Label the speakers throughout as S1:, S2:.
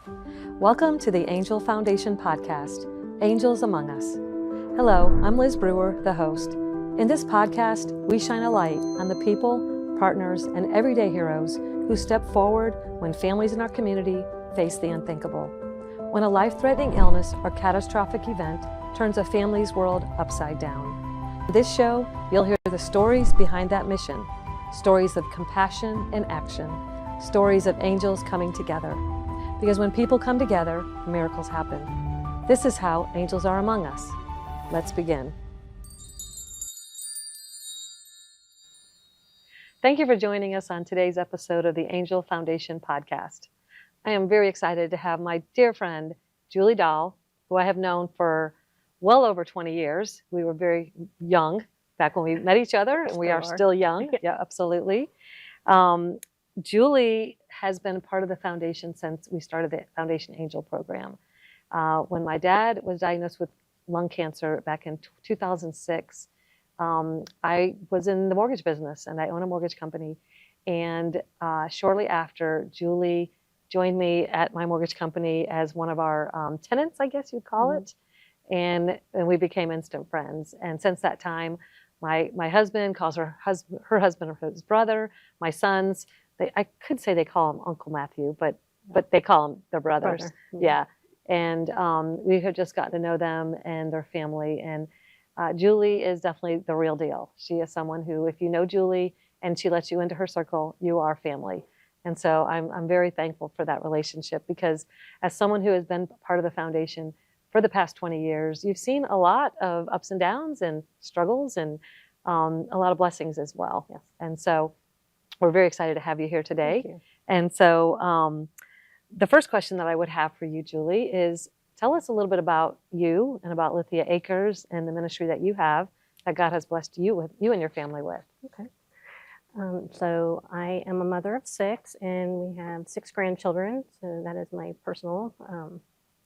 S1: Welcome to the Angel Foundation podcast, Angels Among Us. Hello, I'm Liz Brewer, the host. In this podcast, we shine a light on the people, partners, and everyday heroes who step forward when families in our community face the unthinkable. When a life-threatening illness or catastrophic event turns a family's world upside down. In this show, you'll hear the stories behind that mission, stories of compassion and action, stories of angels coming together. Because when people come together, miracles happen. This is how angels are among us. Let's begin. Thank you for joining us on today's episode of the Angel Foundation podcast. I am very excited to have my dear friend, Julie Dahl, who I have known for well over 20 years. We were very young back when we met each other, and we are still young. Yeah, absolutely. Julie has been part of the foundation since we started the Foundation Angel program. When my dad was diagnosed with lung cancer back in 2006, I was in the mortgage business and I own a mortgage company. And shortly after, Julie joined me at my mortgage company as one of our tenants, I guess you'd call it. And we became instant friends. And since that time, my husband calls her husband his brother, my sons. I could say they call him Uncle Matthew, but they call him their brothers. Yeah. And we have just gotten to know them and their family. And Julie is definitely the real deal. She is someone who, if you know Julie and she lets you into her circle, you are family. And so I'm very thankful for that relationship, because as someone who has been part of the foundation for the past 20 years, you've seen a lot of ups and downs and struggles and a lot of blessings as well. Yes. And so we're very excited to have you here today.
S2: Thank you.
S1: And so the first question that I would have for you, Julie, is tell us a little bit about you and about Lithia Acres and the ministry that you have that God has blessed you and your family with.
S2: Okay. So I am a mother of 6, and we have 6 grandchildren. So that is my personal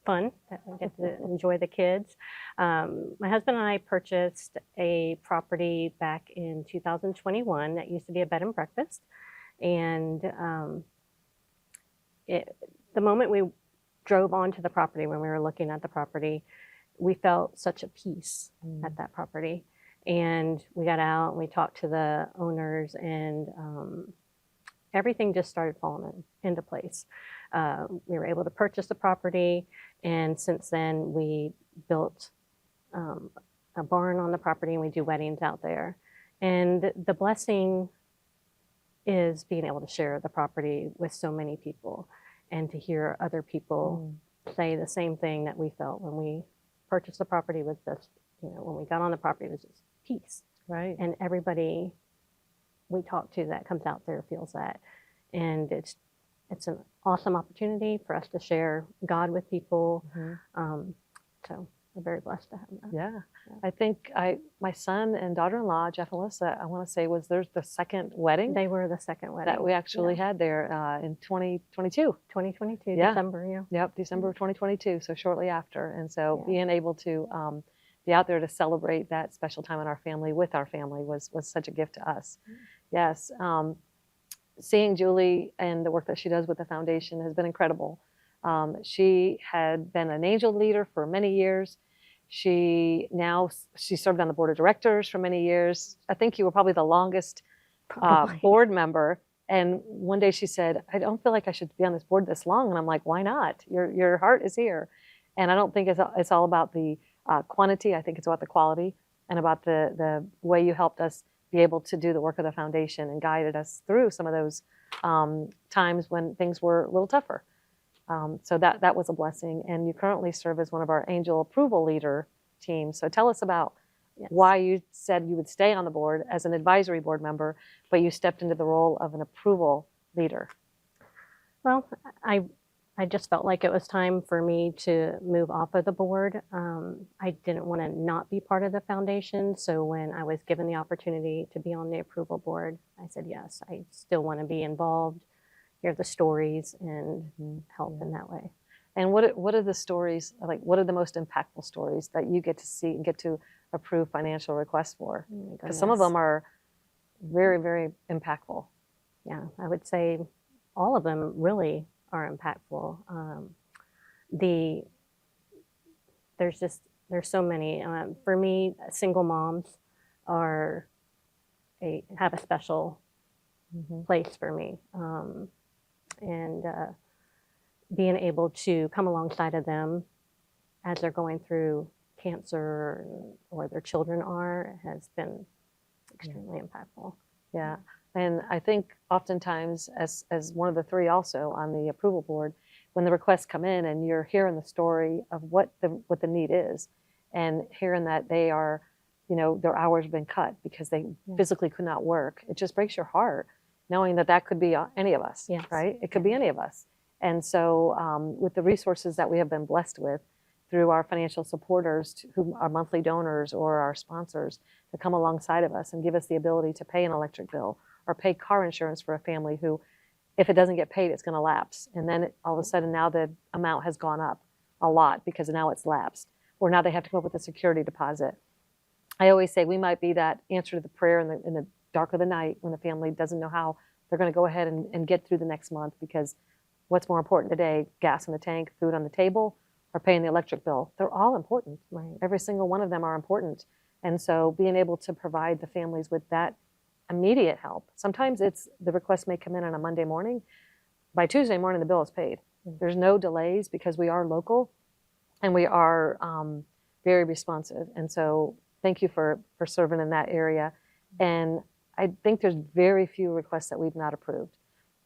S2: fun that I get to enjoy the kids. My husband and I purchased a property back in 2021 that used to be a bed and breakfast. And the moment we drove onto the property, when we were looking at the property, we felt such a peace at that property. And we got out and we talked to the owners, and everything just started falling into place. We were able to purchase the property, and since then we built a barn on the property, and we do weddings out there. And the blessing is being able to share the property with so many people, and to hear other people say the same thing that we felt when we purchased the property. Was just, when we got on the property, it was just peace.
S1: Right.
S2: And everybody we talk to that comes out there feels that. And it's an awesome opportunity for us to share God with people. So we're very blessed to have that.
S1: Yeah. I think my son and daughter-in-law, Jeff and Alyssa, I want to say was their the second wedding.
S2: They were the second wedding
S1: that we actually had there in 2022.
S2: 2022,
S1: Yeah.
S2: December, yeah.
S1: Yep, December of 2022, so shortly after. And so being able to be out there to celebrate that special time in our family with our family was such a gift to us. Yes. Seeing Julie and the work that she does with the foundation has been incredible. She had been an angel leader for many years. She served on the board of directors for many years. I think you were probably the longest board member. And one day she said, I don't feel like I should be on this board this long. And I'm like, why not? Your heart is here. And I don't think it's all about the quantity. I think it's about the quality and about the way you helped us be able to do the work of the foundation and guided us through some of those times when things were a little tougher. So that was a blessing. And you currently serve as one of our angel approval leader teams. So tell us about why you said you would stay on the board as an advisory board member, but you stepped into the role of an approval leader.
S2: Well, I just felt like it was time for me to move off of the board. I didn't want to not be part of the foundation. So when I was given the opportunity to be on the approval board, I said, yes, I still want to be involved, hear the stories, and help in that way.
S1: And what are the stories, like what are the most impactful stories that you get to see and get to approve financial requests for? Because some of them are very, very impactful.
S2: Yeah, I would say all of them really are impactful. there's so many. For me, single moms are have a special place for me, and being able to come alongside of them as they're going through cancer or their children has been extremely impactful.
S1: Yeah, and I think oftentimes as one of the three also on the approval board, when the requests come in and you're hearing the story of what the need is, and hearing that they are, their hours have been cut because they physically could not work, it just breaks your heart knowing that that could be any of us,
S2: Yes.
S1: right? It could be any of us. And so with the resources that we have been blessed with through our financial supporters, who are monthly donors or our sponsors, to come alongside of us and give us the ability to pay an electric bill or pay car insurance for a family who, if it doesn't get paid, it's going to lapse. And then all of a sudden now the amount has gone up a lot because now it's lapsed. Or now they have to come up with a security deposit. I always say we might be that answer to the prayer in the dark of the night when the family doesn't know how they're going to go ahead and get through the next month, because what's more important today, gas in the tank, food on the table, or paying the electric bill? They're all important.
S2: Right.
S1: Every single one of them are important. And so being able to provide the families with that immediate help. Sometimes the request may come in on a Monday morning. By Tuesday morning, the bill is paid. There's no delays because we are local and we are very responsive. And so thank you for serving in that area. And I think there's very few requests that we've not approved.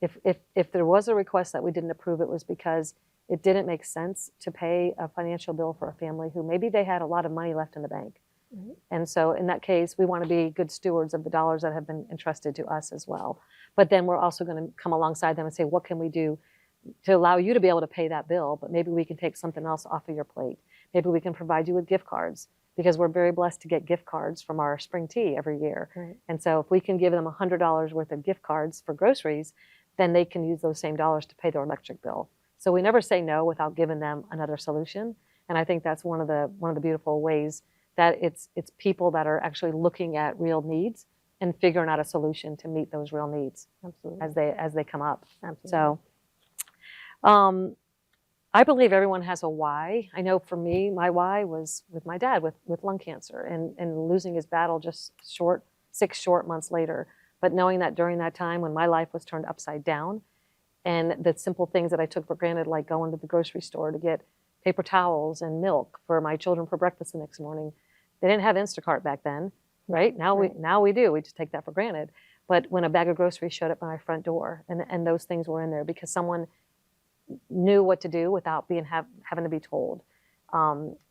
S1: If there was a request that we didn't approve, it was because it didn't make sense to pay a financial bill for a family who maybe they had a lot of money left in the bank. Mm-hmm. And so in that case, we want to be good stewards of the dollars that have been entrusted to us as well. But then we're also going to come alongside them and say, what can we do to allow you to be able to pay that bill? But maybe we can take something else off of your plate. Maybe we can provide you with gift cards, because we're very blessed to get gift cards from our spring tea every year. Right. And so if we can give them $100 worth of gift cards for groceries, then they can use those same dollars to pay their electric bill. So we never say no without giving them another solution. And I think that's one of the beautiful ways that it's people that are actually looking at real needs and figuring out a solution to meet those real needs. Absolutely. As they come up. Absolutely. So I believe everyone has a why. I know for me, my why was with my dad with lung cancer and losing his battle just 6 short months later. But knowing that during that time when my life was turned upside down, and the simple things that I took for granted, like going to the grocery store to get paper towels and milk for my children for breakfast the next morning. They didn't have Instacart back then, right? Now we do. We just take that for granted. But when a bag of groceries showed up at my front door, and those things were in there because someone knew what to do without having to be told,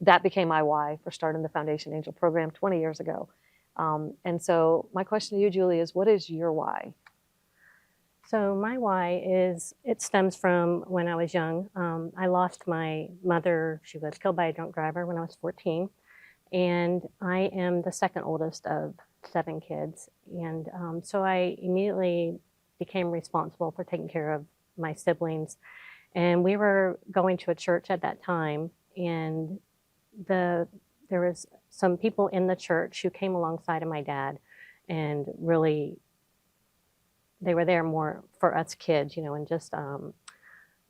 S1: that became my why for starting the Foundation Angel program 20 years ago. And so my question to you, Julie, is what is your why?
S2: So my why it stems from when I was young. I lost my mother. She was killed by a drunk driver when I was 14. And I am the second oldest of 7 kids. And so I immediately became responsible for taking care of my siblings. And we were going to a church at that time. And there was some people in the church who came alongside of my dad and really, they were there more for us kids, and just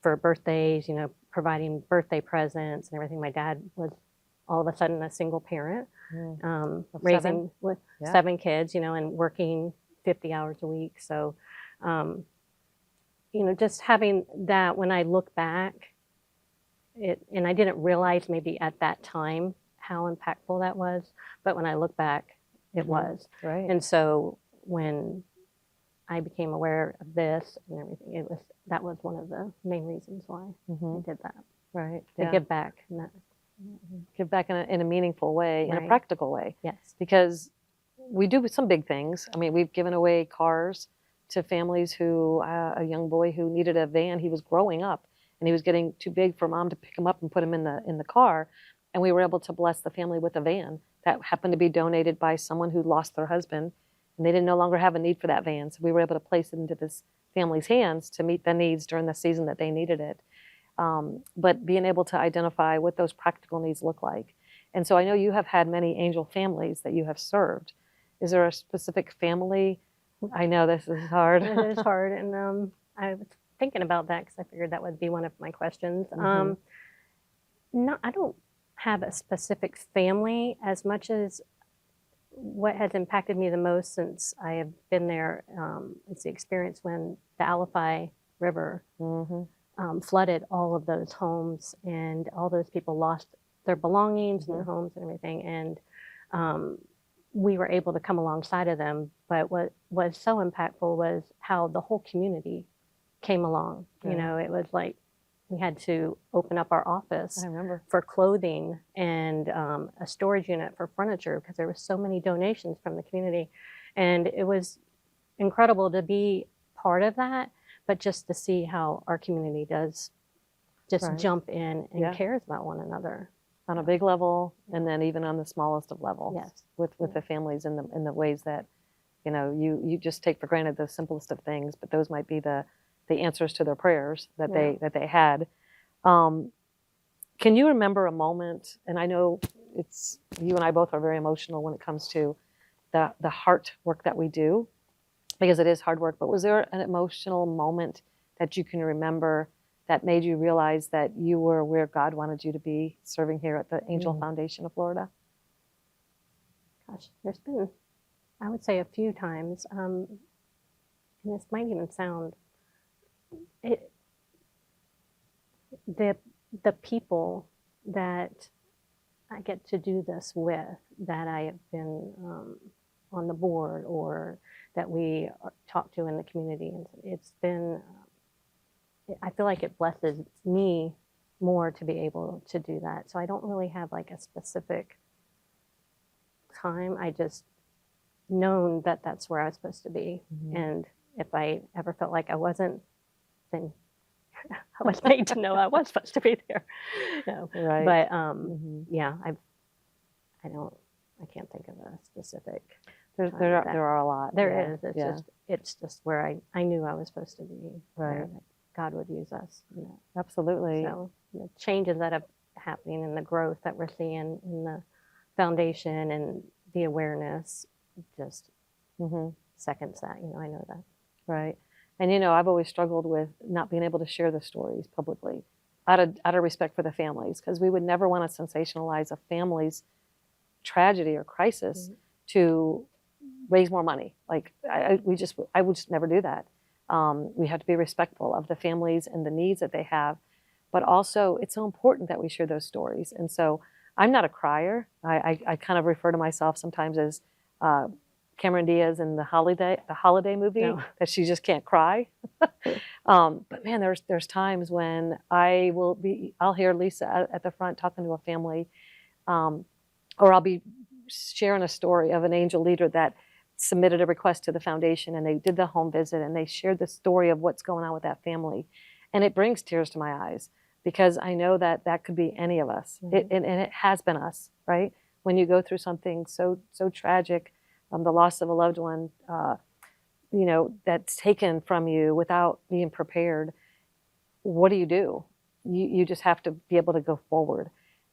S2: for birthdays, providing birthday presents and everything. My dad was all of a sudden a single parent, raising with 7 kids, and working 50 hours a week. So, just having that, when I look back, and I didn't realize maybe at that time how impactful that was, but when I look back, it was. Right. And so when I became aware of this and everything, that was one of the main reasons why I did that. Right. To give back.
S1: Give back in a meaningful way, in a practical way.
S2: Yes.
S1: Because we do some big things. I mean, we've given away cars to families who, a young boy who needed a van. He was growing up and he was getting too big for mom to pick him up and put him in the car. And we were able to bless the family with a van that happened to be donated by someone who lost their husband. And they didn't no longer have a need for that van. So we were able to place it into this family's hands to meet the needs during the season that they needed it. But being able to identify what those practical needs look like. And so I know you have had many angel families that you have served. Is there a specific family? I know this is hard.
S2: It is hard. And I was thinking about that because I figured that would be one of my questions. I don't have a specific family as much as what has impacted me the most since I have been there is the experience when the Alafai River flooded all of those homes, and all those people lost their belongings and their homes and everything. And we were able to come alongside of them. But what was so impactful was how the whole community came along.
S1: Yeah.
S2: You know, it was like we had to open up our office
S1: I remember.
S2: for clothing and a storage unit for furniture because there were so many donations from the community. And it was incredible to be part of that, but just to see how our community does just jump in and cares about one another.
S1: On a big level, and then even on the smallest of levels.
S2: Yes.
S1: With the families in the ways that, you know, you just take for granted the simplest of things, but those might be the answers to their prayers that they had. Can you remember a moment, and I know it's, you and I both are very emotional when it comes to the heart work that we do, because it is hard work, but was there an emotional moment that you can remember that made you realize that you were where God wanted you to be, serving here at the Angel Foundation of Florida?
S2: Gosh, there's been, I would say, a few times, and this might even sound, the people that I get to do this with, that I have been on the board or that we talk to in the community, it's been, I feel like it blesses me more to be able to do that. So I don't really have like a specific time. I just known that that's where I was supposed to be. And if I ever felt like I wasn't, then I was made to know I was supposed to be there. No.
S1: Right.
S2: But yeah, I can't think of a specific.
S1: There are a lot.
S2: There is. It's just where I knew I was supposed to be.
S1: Right.
S2: There, that God would use us. You know.
S1: Absolutely.
S2: So the changes that are happening and the growth that we're seeing in the foundation and the awareness just seconds that. You know, I know that.
S1: Right. And, you know, I've always struggled with not being able to share the stories publicly out of respect for the families, because we would never want to sensationalize a family's tragedy or crisis to raise more money. Like I would just never do that. We have to be respectful of the families and the needs that they have, but also it's so important that we share those stories. And so I'm not a crier. I kind of refer to myself sometimes as Cameron Diaz in the holiday movie, that she just can't cry. But man, there's times when I'll hear Lisa at the front talking to a family, or I'll be sharing a story of an angel leader that submitted a request to the foundation, and they did the home visit, and they shared the story of what's going on with that family. And it brings tears to my eyes, because I know that could be any of us. And it has been us, right? When you go through something so tragic, the loss of a loved one, you know, that's taken from you without being prepared, what do? You just have to be able to go forward.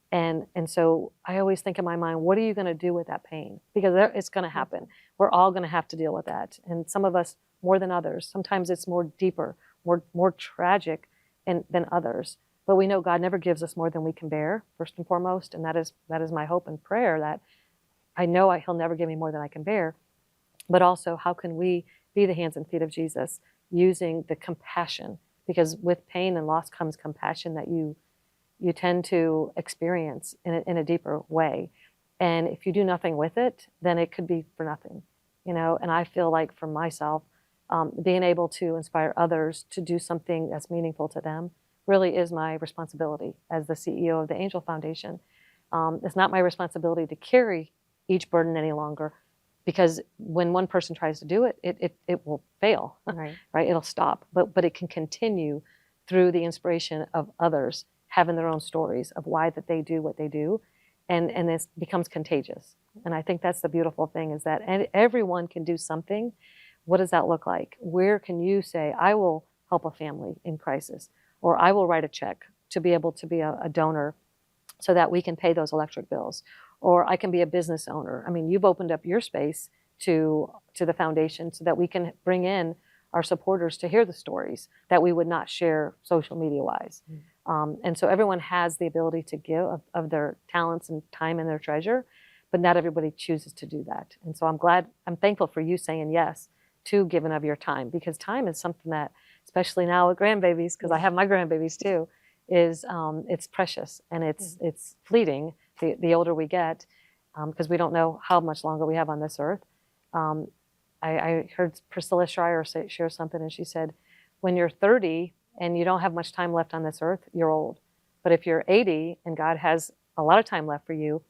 S1: And so I always think in my mind, what are you going to do with that pain? Because it's going to happen. We're all going to have to deal with that. And some of us more than others. Sometimes it's more deeper, more tragic than others. But we know God never gives us more than we can bear, first and foremost. And that is my hope and prayer, that I know He'll never give me more than I can bear. But also, how can we be the hands and feet of Jesus, using the compassion? Because with pain and loss comes compassion that you tend to experience in a deeper way. And if you do nothing with it, then it could be for nothing, you know. And I feel like for myself, being able to inspire others to do something that's meaningful to them really is my responsibility as the CEO of the Angel Foundation. It's not my responsibility to carry each burden any longer, because when one person tries to do it, it will fail, right? It'll stop, but it can continue through the inspiration of others having their own stories of why that they do what they do, and this becomes contagious. And I think that's the beautiful thing, is that everyone can do something. What does that look like? Where can you say, I will help a family in crisis, or I will write a check to be able to be a donor so that we can pay those electric bills, or I can be a business owner. I mean, you've opened up your space to the foundation so that we can bring in our supporters to hear the stories that we would not share social media wise. And so everyone has the ability to give of their talents and time and their treasure, but not everybody chooses to do that. And so I'm thankful for you saying yes to giving of your time, because time is something that, especially now with grandbabies, because I have my grandbabies too, is it's precious and it's fleeting the older we get, because we don't know how much longer we have on this earth. I heard Priscilla Schreier share something, and she said, when you're 30 and you don't have much time left on this earth, you're old. But if you're 80 and God has a lot of time left for you,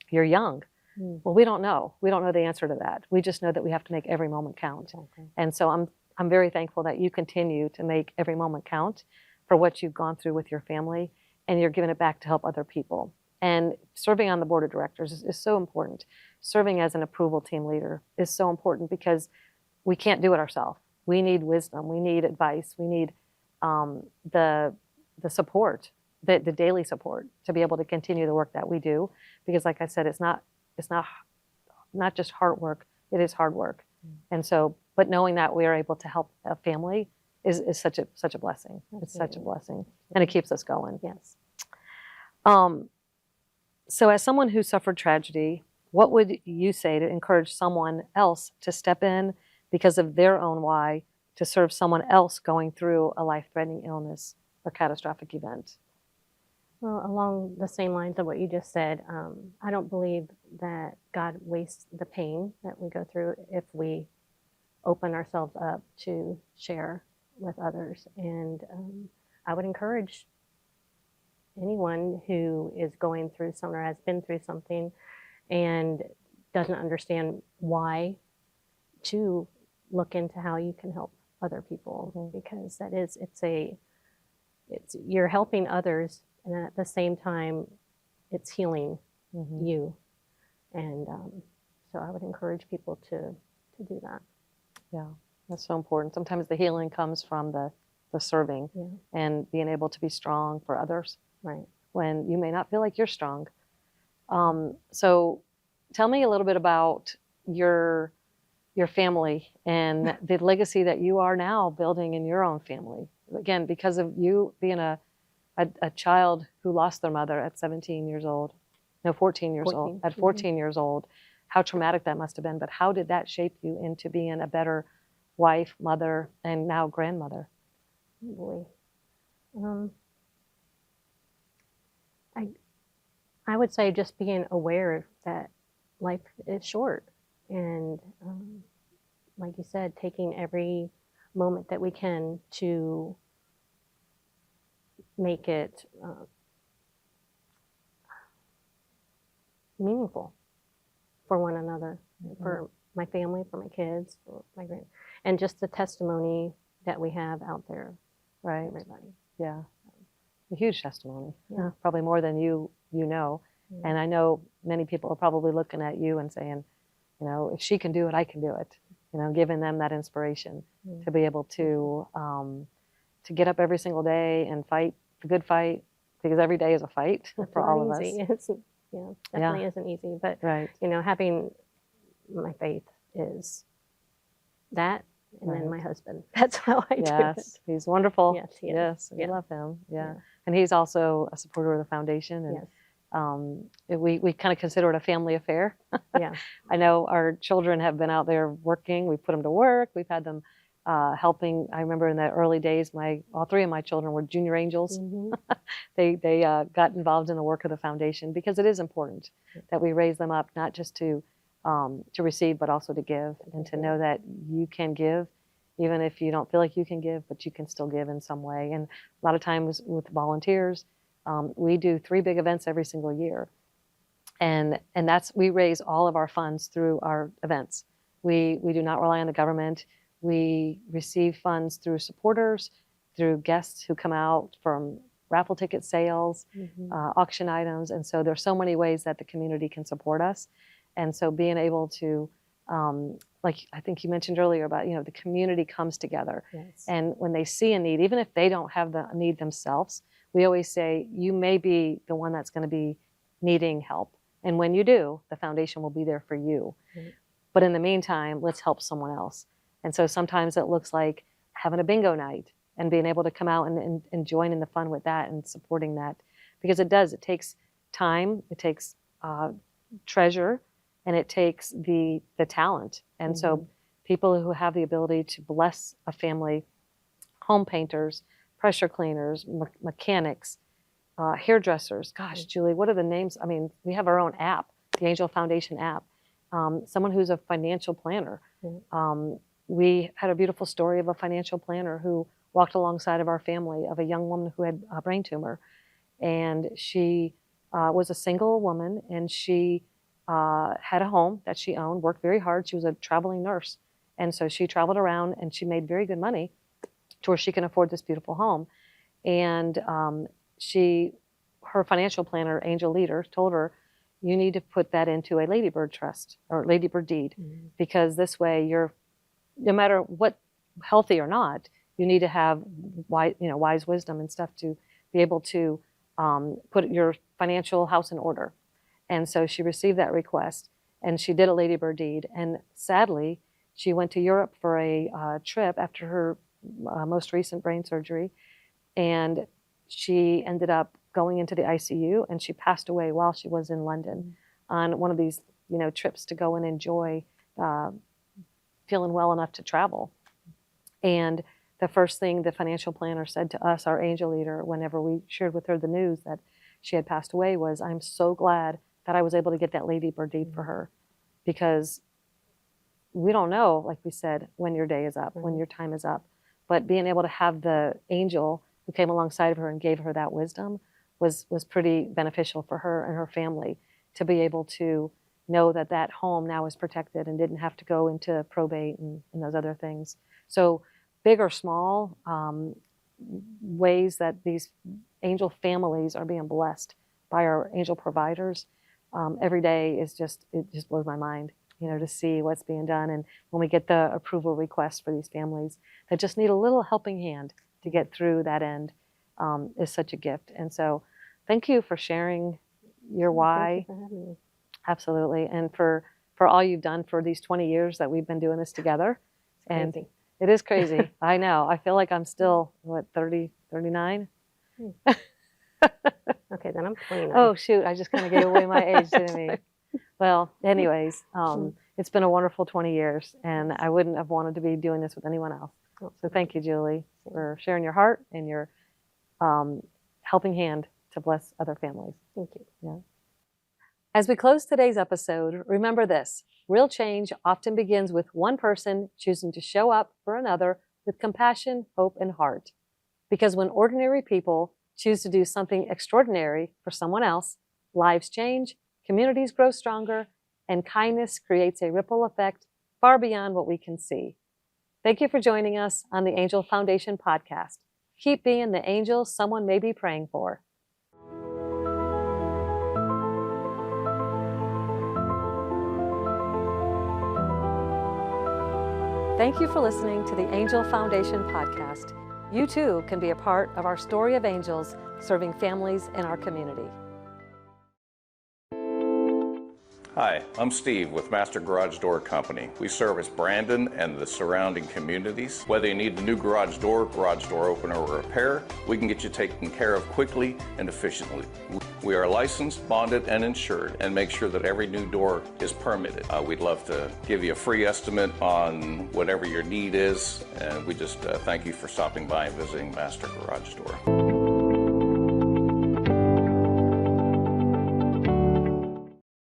S1: you're young. Well, we don't know. We don't know the answer to that. We just know that we have to make every moment count.
S2: Okay.
S1: And so I'm very thankful that you continue to make every moment count for what you've gone through with your family, and you're giving it back to help other people. And serving on the board of directors is so important. Serving as an approval team leader is so important, because we can't do it ourselves. We need wisdom. We need advice. We need the support, the daily support, to be able to continue the work that we do. Because like I said, it's not just hard work, it is hard work. And so, but knowing that we are able to help a family is such a blessing. It's such a blessing, and it keeps us going.
S2: Yes.
S1: So as someone who suffered tragedy, what would you say to encourage someone else to step in because of their own why, to serve someone else going through a life-threatening illness or catastrophic event?
S2: Well, along the same lines of what you just said, I don't believe that God wastes the pain that we go through if we open ourselves up to share with others. And I would encourage anyone who is going through something or has been through something and doesn't understand why, to look into how you can help other people, because that is, it's you're helping others, and at the same time it's healing you. And so I would encourage people to do that.
S1: Yeah, that's so important. Sometimes the healing comes from the serving and being able to be strong for others,
S2: Right.
S1: when you may not feel like you're strong. So tell me a little bit about your family and the legacy that you are now building in your own family. Again, because of you being a child who lost their mother at 17 years old, no, 14 years old, at 14 years old, how traumatic that must have been. But how did that shape you into being a better wife, mother, and now grandmother?
S2: Oh boy. I would say just being aware that life is short, and like you said, taking every moment that we can to make it meaningful for one another, for my family, for my kids, for my and just the testimony that we have out there,
S1: Right.
S2: everybody.
S1: Yeah. A huge testimony.
S2: Yeah.
S1: Probably more than you know. And I know many people are probably looking at you and saying, if she can do it, I can do it. Giving them that inspiration to be able to get up every single day and fight the good fight, because every day is a fight for all of us.
S2: It's, definitely isn't easy. But
S1: Right.
S2: Having my faith is that, and then
S1: Right.
S2: my husband. That's how I do it.
S1: Yes, he's wonderful.
S2: Yes, he is.
S1: Yes, we
S2: Yeah.
S1: love him. Yeah.
S2: Yeah.
S1: And he's also a supporter of the foundation. And
S2: Yes.
S1: we kind of consider it a family affair.
S2: Yeah.
S1: I know our children have been out there working. We put them to work. We've had them helping. I remember in the early days, all three of my children were junior angels. They got involved in the work of the foundation, because it is important that we raise them up, not just to receive, but also to give, and to know that you can give, even if you don't feel like you can give, but you can still give in some way. And a lot of times with volunteers, we do 3 big events every single year. And we raise all of our funds through our events. We do not rely on the government. We receive funds through supporters, through guests who come out, from raffle ticket sales, auction items. And so there's so many ways that the community can support us. And so being able to, like I think you mentioned earlier about, the community comes together.
S2: Yes.
S1: And when they see a need, even if they don't have the need themselves, we always say, you may be the one that's going to be needing help. And when you do, the foundation will be there for you.
S2: Right.
S1: But in the meantime, let's help someone else. And so sometimes it looks like having a bingo night and being able to come out and join in the fun with that and supporting that. Because it takes time, it takes treasure, and it takes the talent. And so people who have the ability to bless a family, home painters, pressure cleaners, mechanics, hairdressers. Gosh, Julie, what are the names? I mean, we have our own app, the Angel Foundation app. Someone who's a financial planner. We had a beautiful story of a financial planner who walked alongside of our family of a young woman who had a brain tumor. And she was a single woman, and she had a home that she owned, worked very hard. She was a traveling nurse. And so she traveled around, and she made very good money to where she can afford this beautiful home. And her financial planner, angel leader, told her, you need to put that into a ladybird trust or ladybird deed, because this way no matter what, healthy or not, you need to have wise wisdom and stuff to be able to put your financial house in order. And so she received that request, and she did a ladybird deed. And sadly, she went to Europe for a trip after her most recent brain surgery, and she ended up going into the ICU, and she passed away while she was in London on one of these, trips to go and enjoy feeling well enough to travel. And the first thing the financial planner said to us, our angel leader, whenever we shared with her the news that she had passed away, was, I'm so glad that I was able to get that ladybird deed for her, because we don't know, like we said, when your day is up, when your time is up. But being able to have the angel who came alongside of her and gave her that wisdom was pretty beneficial for her and her family, to be able to know that that home now is protected and didn't have to go into probate and those other things. So big or small ways that these angel families are being blessed by our angel providers every day it just blows my mind, to see what's being done. And when we get the approval requests for these families that just need a little helping hand to get through that end, is such a gift. And so thank you for sharing your why.
S2: Thank you for having me.
S1: Absolutely. And for all you've done for these 20 years that we've been doing this together. And
S2: Crazy.
S1: it is crazy. I know. I feel like I'm still, 30, 39?
S2: Okay, then I'm 29.
S1: Oh, shoot. I just kind of gave away my age, didn't I? Well, anyways, it's been a wonderful 20 years, and I wouldn't have wanted to be doing this with anyone else. So thank you, Julie, for sharing your heart and your helping hand to bless other families.
S2: Thank you.
S1: Yeah. As we close today's episode, remember this: real change often begins with one person choosing to show up for another with compassion, hope, and heart. Because when ordinary people choose to do something extraordinary for someone else, lives change, communities grow stronger, and kindness creates a ripple effect far beyond what we can see. Thank you for joining us on the Angel Foundation podcast. Keep being the angel someone may be praying for. Thank you for listening to the Angel Foundation podcast. You too can be a part of our story of angels serving families in our community.
S3: Hi, I'm Steve with Master Garage Door Company. We service Brandon and the surrounding communities. Whether you need a new garage door opener, or repair, we can get you taken care of quickly and efficiently. We are licensed, bonded, and insured, and make sure that every new door is permitted. We'd love to give you a free estimate on whatever your need is, and we just thank you for stopping by and visiting Master Garage Door.